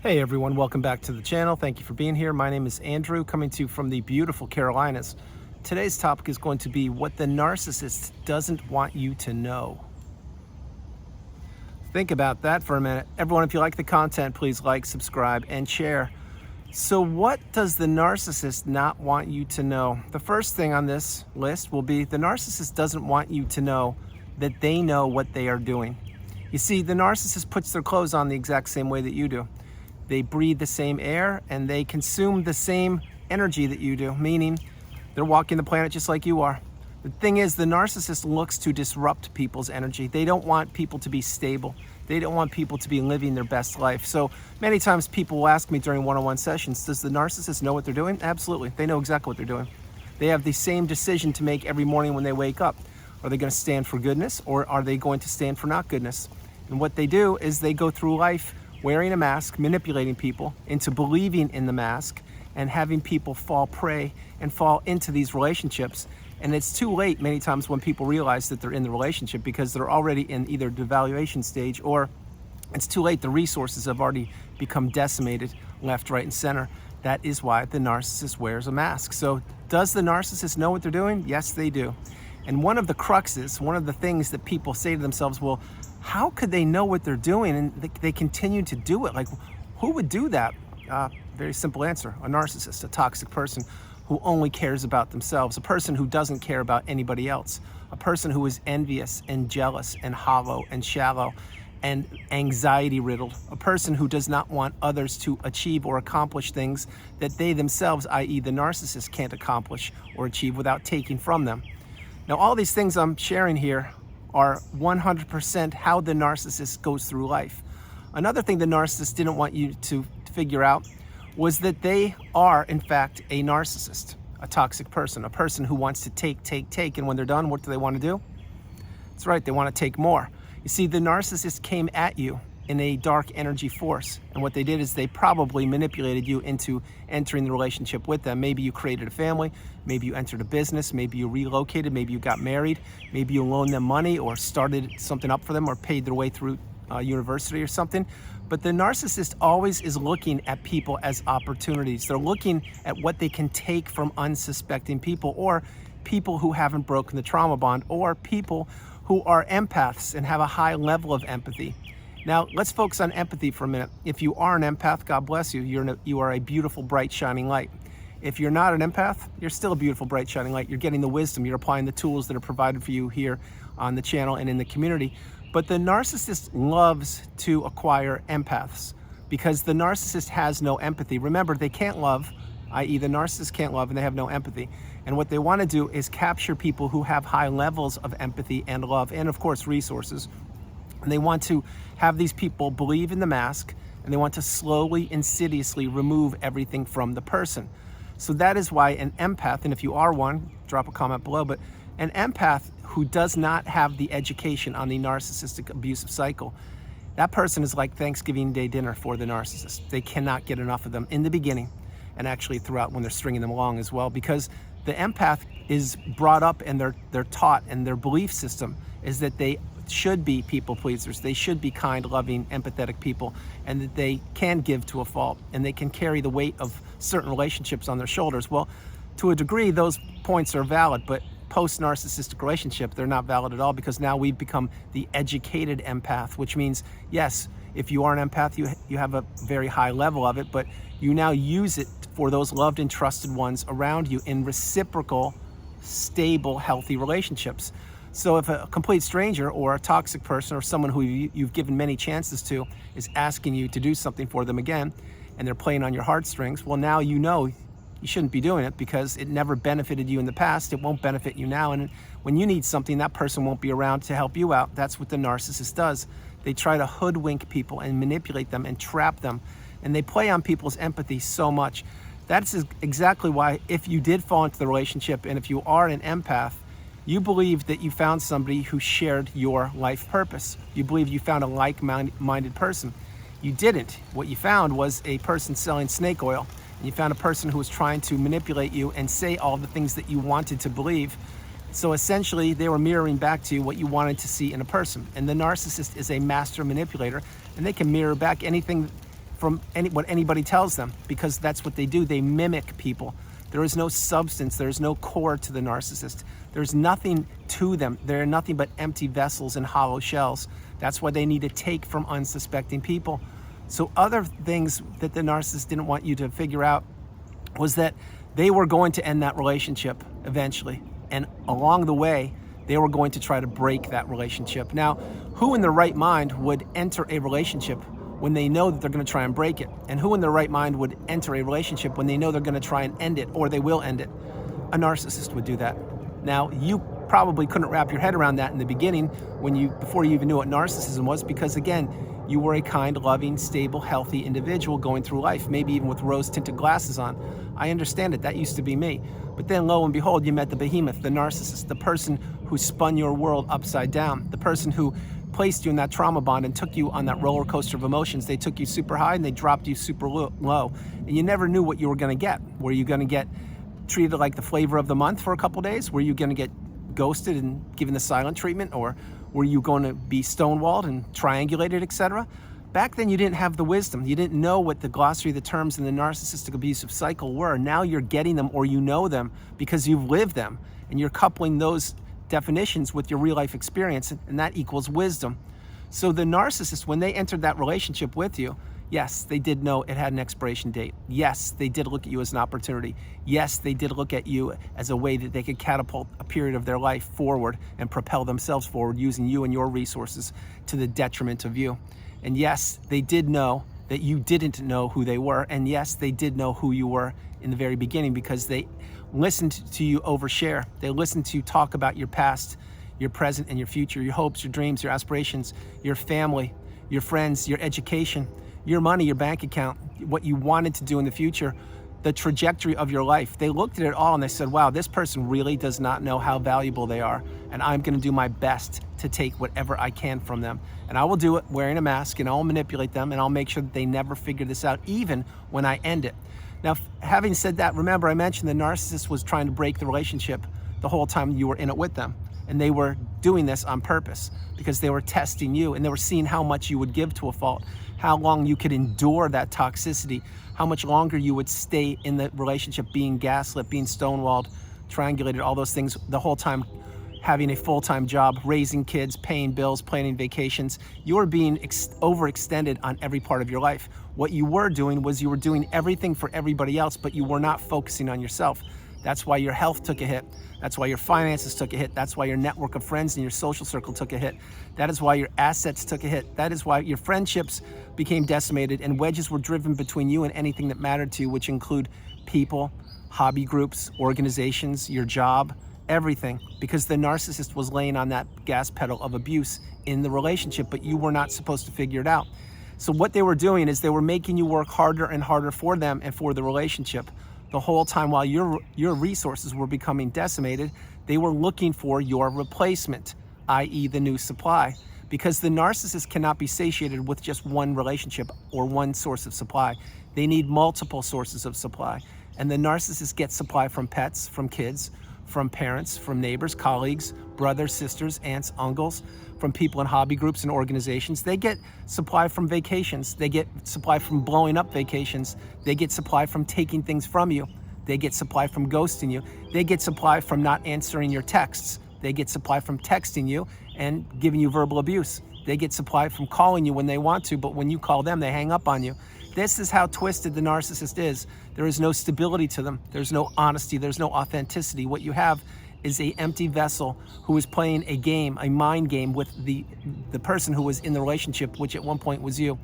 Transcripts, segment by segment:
Hey everyone, welcome back to the channel. Thank you for being here. My name is Andrew, coming to you from the beautiful Carolinas. Today's topic is going to be what the narcissist doesn't want you to know. Think about that for a minute. Everyone, if you like the content, please like, subscribe, and share. So what does the narcissist not want you to know? The first thing on this list will be the narcissist doesn't want you to know that they know what they are doing. You see, the narcissist puts their clothes on the exact same way that you do. They breathe the same air and they consume the same energy that you do, meaning they're walking the planet just like you are. The thing is, the narcissist looks to disrupt people's energy. They don't want people to be stable. They don't want people to be living their best life. So many times people will ask me during one-on-one sessions, does the narcissist know what they're doing? Absolutely. They know exactly what they're doing. They have the same decision to make every morning when they wake up. Are they going to stand for goodness or are they going to stand for not goodness? And what they do is they go through life wearing a mask, manipulating people into believing in the mask and having people fall prey and fall into these relationships. And it's too late many times when people realize that they're in the relationship because they're already in either devaluation stage or it's too late. The resources have already become decimated left, right, and center. That is why the narcissist wears a mask. So does the narcissist know what they're doing? Yes, they do. And one of the cruxes, one of the things that people say to themselves, well, how could they know what they're doing and they continue to do it? Like, who would do that? Very simple answer: a narcissist, a toxic person who only cares about themselves, a person who doesn't care about anybody else, a person who is envious and jealous and hollow and shallow and anxiety riddled, a person who does not want others to achieve or accomplish things that they themselves, i.e. the narcissist, can't accomplish or achieve without taking from them. Now, all these things I'm sharing here are 100% how the narcissist goes through life. Another thing the narcissist didn't want you to figure out was that they are, in fact, a narcissist, a toxic person, a person who wants to take, and when they're done, what do they want to do? That's right, they want to take more. You see, the narcissist came at you in a dark energy force, and what they did is they probably manipulated you into entering the relationship with them. Maybe you created a family, maybe you entered a business, maybe you relocated, maybe you got married, maybe you loaned them money or started something up for them or paid their way through university or something. But the narcissist always is looking at people as opportunities. They're looking at what they can take from unsuspecting people, or people who haven't broken the trauma bond, or people who are empaths and have a high level of empathy. Now, let's focus on empathy for a minute. If you are an empath, God bless you. You are a beautiful, bright, shining light. If you're not an empath, you're still a beautiful, bright, shining light. You're getting the wisdom. You're applying the tools that are provided for you here on the channel and in the community. But the narcissist loves to acquire empaths because the narcissist has no empathy. Remember, they can't love, i.e. the narcissist can't love, and they have no empathy. And what they want to do is capture people who have high levels of empathy and love and, of course, resources. And they want to have these people believe in the mask, and they want to slowly, insidiously remove everything from the person. So that is why an empath, and if you are one, drop a comment below, but an empath who does not have the education on the narcissistic abusive cycle, that person is like Thanksgiving Day dinner for the narcissist. They cannot get enough of them in the beginning and actually throughout when they're stringing them along as well, because the empath is brought up and they're taught, and their belief system is that they should be people pleasers. They should be kind, loving, empathetic people, and that they can give to a fault and they can carry the weight of certain relationships on their shoulders. Well, to a degree, those points are valid, but post-narcissistic relationship, they're not valid at all, because now we've become the educated empath, which means, yes, if you are an empath, you have a very high level of it, but you now use it for those loved and trusted ones around you in reciprocal, stable, healthy relationships. So if a complete stranger or a toxic person or someone who you've given many chances to is asking you to do something for them again, and they're playing on your heartstrings, well, now you know you shouldn't be doing it because it never benefited you in the past. It won't benefit you now. And when you need something, that person won't be around to help you out. That's what the narcissist does. They try to hoodwink people and manipulate them and trap them. And they play on people's empathy so much. That's exactly why, if you did fall into the relationship and if you are an empath, you believe that you found somebody who shared your life purpose. You believe you found a like-minded person. You didn't. What you found was a person selling snake oil. And you found a person who was trying to manipulate you and say all the things that you wanted to believe. So essentially, they were mirroring back to you what you wanted to see in a person. And the narcissist is a master manipulator, and they can mirror back anything from what anybody tells them, because that's what they do. They mimic people. There is no substance, there is no core to the narcissist. There's nothing to them. They're nothing but empty vessels and hollow shells. That's why they need to take from unsuspecting people. So other things that the narcissist didn't want you to figure out was that they were going to end that relationship eventually. And along the way, they were going to try to break that relationship. Now, who in their right mind would enter a relationship when they know that they're going to try and break it? And who in their right mind would enter a relationship when they know they're going to try and end it, or they will end it? A narcissist would do that. Now, you probably couldn't wrap your head around that in the beginning before you even knew what narcissism was, because again, you were a kind, loving, stable, healthy individual going through life, maybe even with rose-tinted glasses on. I understand it. That used to be me. But then lo and behold, you met the behemoth, the narcissist, the person who spun your world upside down, the person who placed you in that trauma bond and took you on that roller coaster of emotions. They took you super high and they dropped you super low. And you never knew what you were going to get. Were you going to get treated like the flavor of the month for a couple days? Were you going to get ghosted and given the silent treatment? Or were you going to be stonewalled and triangulated, etc.? Back then, you didn't have the wisdom. You didn't know what the glossary of the terms in the narcissistic abusive cycle were. Now you're getting them, or you know them because you've lived them, and you're coupling those definitions with your real life experience, and that equals wisdom. So the narcissist, when they entered that relationship with you, yes, they did know it had an expiration date. Yes, they did look at you as an opportunity. Yes, they did look at you as a way that they could catapult a period of their life forward and propel themselves forward using you and your resources to the detriment of you. And yes, they did know that you didn't know who they were. And yes, they did know who you were in the very beginning, because they listened to you overshare. They listened to you talk about your past, your present, and your future, your hopes, your dreams, your aspirations, your family, your friends, your education, your money, your bank account, what you wanted to do in the future, the trajectory of your life. They looked at it all and they said, wow, this person really does not know how valuable they are, and I'm going to do my best to take whatever I can from them. And I will do it wearing a mask, and I'll manipulate them, and I'll make sure that they never figure this out, even when I end it. Now, having said that, remember I mentioned the narcissist was trying to break the relationship the whole time you were in it with them. And they were doing this on purpose because they were testing you, and they were seeing how much you would give to a fault, how long you could endure that toxicity, how much longer you would stay in the relationship being gaslit, being stonewalled, triangulated, all those things the whole time, having a full-time job, raising kids, paying bills, planning vacations. You were being overextended on every part of your life. What you were doing was you were doing everything for everybody else, but you were not focusing on yourself. That's why your health took a hit. That's why your finances took a hit. That's why your network of friends and your social circle took a hit. That is why your assets took a hit. That is why your friendships became decimated, and wedges were driven between you and anything that mattered to you, which include people, hobby groups, organizations, your job, everything, because the narcissist was laying on that gas pedal of abuse in the relationship, but you were not supposed to figure it out. So what they were doing is they were making you work harder and harder for them and for the relationship. The whole time while your resources were becoming decimated, they were looking for your replacement, i.e. the new supply, because the narcissist cannot be satiated with just one relationship or one source of supply. They need multiple sources of supply. And the narcissist gets supply from pets, from kids, from parents, from neighbors, colleagues, brothers, sisters, aunts, uncles, from people in hobby groups and organizations. They get supply from vacations. They get supply from blowing up vacations. They get supply from taking things from you. They get supply from ghosting you. They get supply from not answering your texts. They get supply from texting you and giving you verbal abuse. They get supply from calling you when they want to, but when you call them, they hang up on you. This is how twisted the narcissist is. There is no stability to them. There's no honesty. There's no authenticity. What you have is an empty vessel who is playing a game, a mind game with the person who was in the relationship, which at one point was you.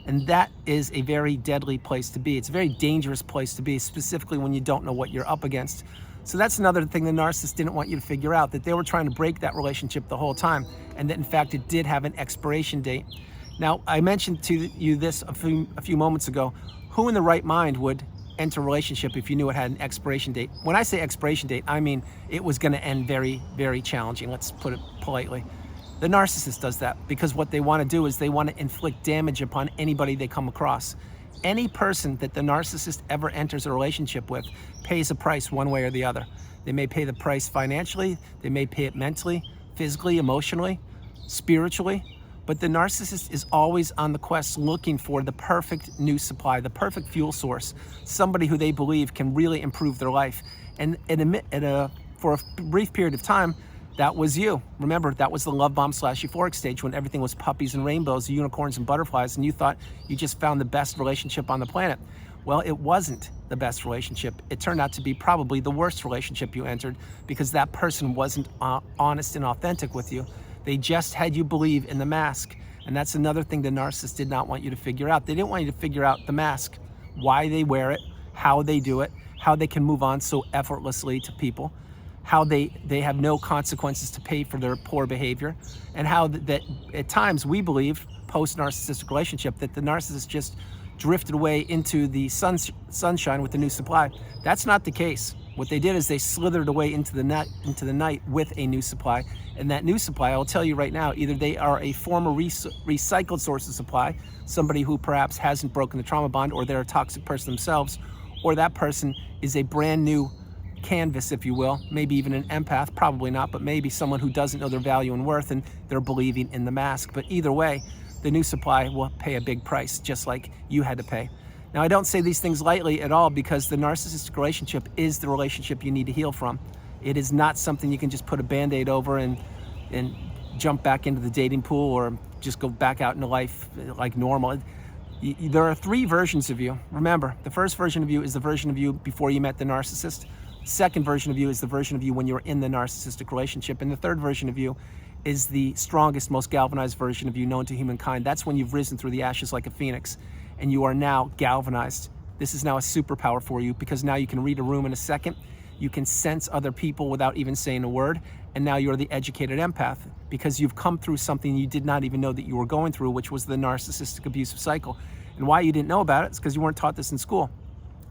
And that is a very deadly place to be. It's a very dangerous place to be, specifically when you don't know what you're up against. So that's another thing the narcissist didn't want you to figure out, that they were trying to break that relationship the whole time, and that in fact it did have an expiration date. Now, I mentioned to you this a few moments ago. Who in the right mind would enter a relationship if you knew it had an expiration date? When I say expiration date, I mean it was going to end very, very challenging. Let's put it politely. The narcissist does that because what they want to do is they want to inflict damage upon anybody they come across. Any person that the narcissist ever enters a relationship with pays a price one way or the other. They may pay the price financially, they may pay it mentally, physically, emotionally, spiritually, But the narcissist is always on the quest looking for the perfect new supply, the perfect fuel source, somebody who they believe can really improve their life. And for a brief period of time, that was you. Remember, that was the love bomb / euphoric stage when everything was puppies and rainbows, unicorns and butterflies, and you thought you just found the best relationship on the planet. Well, it wasn't the best relationship. It turned out to be probably the worst relationship you entered, because that person wasn't honest and authentic with you. They just had you believe in the mask. And that's another thing the narcissist did not want you to figure out. They didn't want you to figure out the mask, why they wear it, how they do it, how they can move on so effortlessly to people, how they have no consequences to pay for their poor behavior, and how that at times we believe, post-narcissistic relationship, that the narcissist just drifted away into the sunshine with the new supply. That's not the case. What they did is they slithered away into the night with a new supply. And that new supply, I'll tell you right now, either they are a former recycled source of supply, somebody who perhaps hasn't broken the trauma bond, or they're a toxic person themselves, or that person is a brand new canvas, if you will, maybe even an empath, probably not, but maybe someone who doesn't know their value and worth, and they're believing in the mask. But either way, the new supply will pay a big price, just like you had to pay. Now, I don't say these things lightly at all, because the narcissistic relationship is the relationship you need to heal from. It is not something you can just put a Band-Aid over and jump back into the dating pool, or just go back out into life like normal. There are 3 versions of you. Remember, the first version of you is the version of you before you met the narcissist. Second version of you is the version of you when you're in the narcissistic relationship. And the third version of you is the strongest, most galvanized version of you known to humankind. That's when you've risen through the ashes like a phoenix, and you are now galvanized. This is now a superpower for you, because now you can read a room in a second. You can sense other people without even saying a word. And now you're the educated empath, because you've come through something you did not even know that you were going through, which was the narcissistic abusive cycle. And why you didn't know about it is because you weren't taught this in school.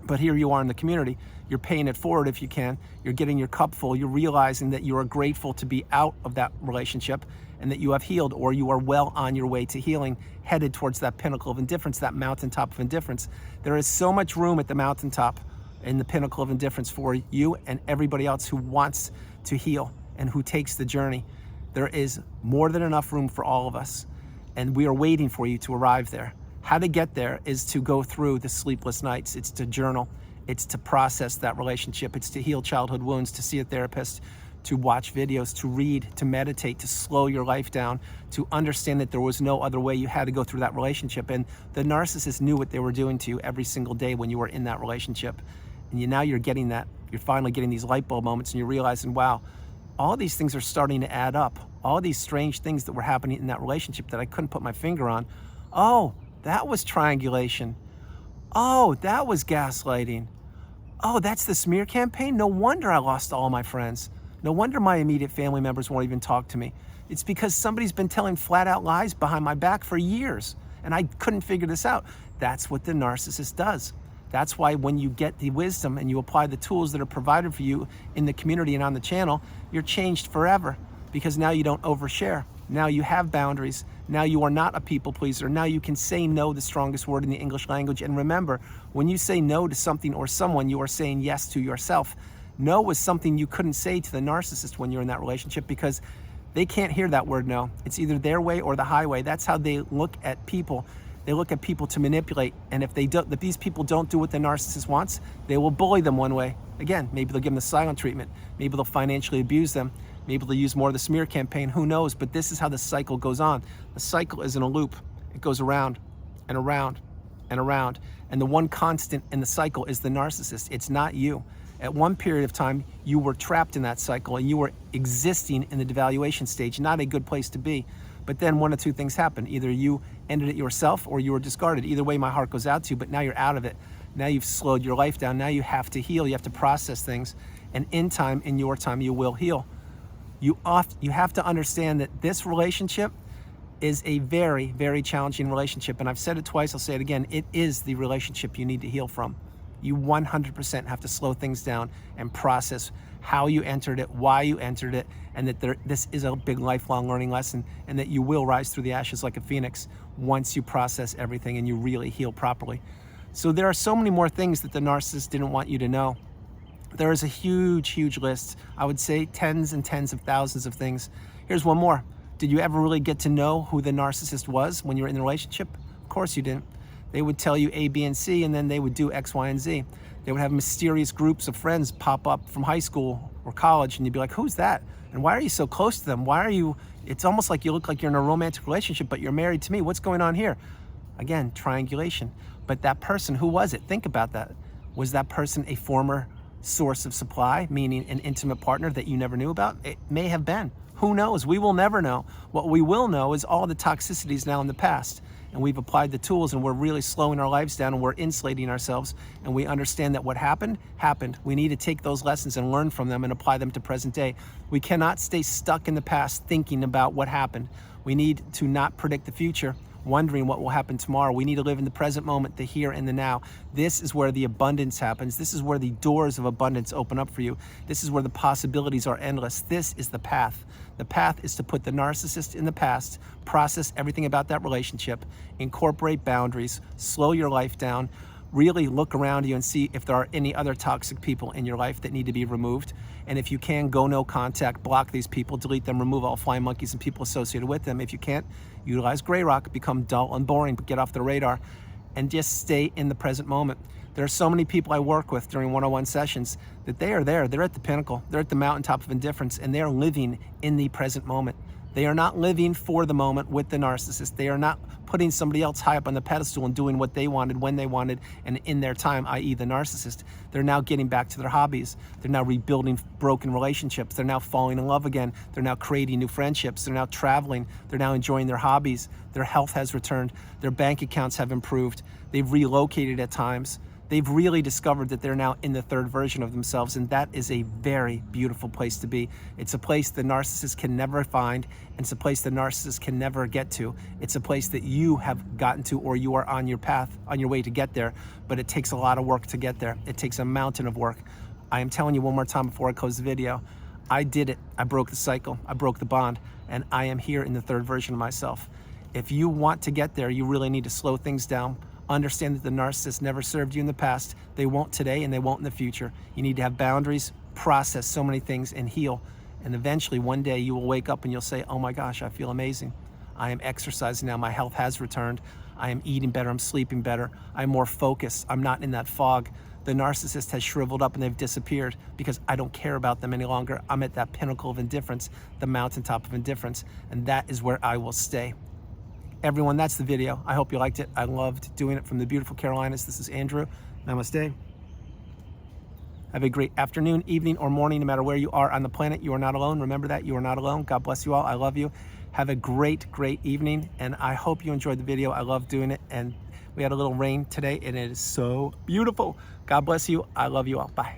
But here you are in the community. You're paying it forward if you can. You're getting your cup full. You're realizing that you are grateful to be out of that relationship, and that you have healed, or you are well on your way to healing, headed towards that pinnacle of indifference, that mountaintop of indifference. There is so much room at the mountaintop in the pinnacle of indifference for you and everybody else who wants to heal and who takes the journey. There is more than enough room for all of us, and we are waiting for you to arrive there. How to get there is to go through the sleepless nights. It's to journal. It's to process that relationship. It's to heal childhood wounds, to see a therapist, to watch videos, to read, to meditate, to slow your life down, to understand that there was no other way. You had to go through that relationship. And the narcissist knew what they were doing to you every single day when you were in that relationship. And now you're getting that. You're finally getting these light bulb moments, and you're realizing, wow, all these things are starting to add up. All these strange things that were happening in that relationship that I couldn't put my finger on. Oh, that was triangulation. Oh, that was gaslighting. Oh, that's the smear campaign? No wonder I lost all my friends. No wonder my immediate family members won't even talk to me. It's because somebody's been telling flat out lies behind my back for years, and I couldn't figure this out. That's what the narcissist does. That's why when you get the wisdom and you apply the tools that are provided for you in the community and on the channel, you're changed forever, because now you don't overshare. Now you have boundaries. Now you are not a people pleaser. Now you can say no, the strongest word in the English language. And remember, when you say no to something or someone, you are saying yes to yourself. No was something you couldn't say to the narcissist when you're in that relationship, because they can't hear that word no. It's either their way or the highway. That's how they look at people. They look at people to manipulate. And if these people don't do what the narcissist wants, they will bully them one way. Again, maybe they'll give them the silent treatment. Maybe they'll financially abuse them. Maybe they'll use more of the smear campaign. Who knows? But this is how the cycle goes on. The cycle is in a loop. It goes around and around and around. And the one constant in the cycle is the narcissist. It's not you. At one period of time, you were trapped in that cycle, and you were existing in the devaluation stage. Not a good place to be. But then one of two things happened. Either you ended it yourself, or you were discarded. Either way, my heart goes out to you, but now you're out of it. Now you've slowed your life down. Now you have to heal. You have to process things. And in time, in your time, you will heal. You have to understand that this relationship is a very, very challenging relationship. And I've said it twice, I'll say it again. It is the relationship you need to heal from. You 100% have to slow things down and process how you entered it, why you entered it, and that this is a big lifelong learning lesson, and that you will rise through the ashes like a phoenix once you process everything and you really heal properly. So there are so many more things that the narcissist didn't want you to know. There is a huge, huge list. I would say tens and tens of thousands of things. Here's one more. Did you ever really get to know who the narcissist was when you were in the relationship? Of course you didn't. They would tell you A, B, and C, and then they would do X, Y, and Z. They would have mysterious groups of friends pop up from high school or college, and you'd be like, who's that? And why are you so close to them? Why are you, it's almost like you look like you're in a romantic relationship, but you're married to me. What's going on here? Again, triangulation. But that person, who was it? Think about that. Was that person a former source of supply, meaning an intimate partner that you never knew about? It may have been. Who knows? We will never know. What we will know is all the toxicities now in the past. And we've applied the tools, and we're really slowing our lives down, and we're insulating ourselves, and we understand that what happened, happened. We need to take those lessons and learn from them and apply them to present day. We cannot stay stuck in the past thinking about what happened. We need to not predict the future, wondering what will happen tomorrow. We need to live in the present moment, the here and the now. This is where the abundance happens. This is where the doors of abundance open up for you. This is where the possibilities are endless. This is the path. The path is to put the narcissist in the past, process everything about that relationship, incorporate boundaries, slow your life down, really look around you and see if there are any other toxic people in your life that need to be removed. And if you can, go no contact, block these people, delete them, remove all flying monkeys and people associated with them. If you can't, utilize gray rock, become dull and boring, but get off the radar and just stay in the present moment. There are so many people I work with during one-on-one sessions that they are there, they're at the pinnacle, they're at the mountaintop of indifference, and they're living in the present moment. They are not living for the moment with the narcissist. They are not putting somebody else high up on the pedestal and doing what they wanted, when they wanted, and in their time, i.e. the narcissist. They're now getting back to their hobbies. They're now rebuilding broken relationships. They're now falling in love again. They're now creating new friendships. They're now traveling. They're now enjoying their hobbies. Their health has returned. Their bank accounts have improved. They've relocated at times. They've really discovered that they're now in the third version of themselves, and that is a very beautiful place to be. It's a place the narcissist can never find, and it's a place the narcissist can never get to. It's a place that you have gotten to, or you are on your path, on your way to get there, but it takes a lot of work to get there. It takes a mountain of work. I am telling you one more time before I close the video, I did it. I broke the cycle. I broke the bond, and I am here in the third version of myself. If you want to get there, you really need to slow things down. Understand that the narcissist never served you in the past. They won't today, and they won't in the future. You need to have boundaries, process so many things, and heal. And eventually, one day, you will wake up and you'll say, oh my gosh, I feel amazing. I am exercising now. My health has returned. I am eating better. I'm sleeping better. I'm more focused. I'm not in that fog. The narcissist has shriveled up and they've disappeared because I don't care about them any longer. I'm at that pinnacle of indifference, the mountaintop of indifference, and that is where I will stay. Everyone, that's the video. I hope you liked it. I loved doing it from the beautiful Carolinas. This is Andrew. Namaste. Have a great afternoon, evening, or morning, no matter where you are on the planet. You are not alone. Remember that. You are not alone. God bless you all. I love you. Have a great, great evening, and I hope you enjoyed the video. I love doing it, and we had a little rain today, and it is so beautiful. God bless you. I love you all. Bye.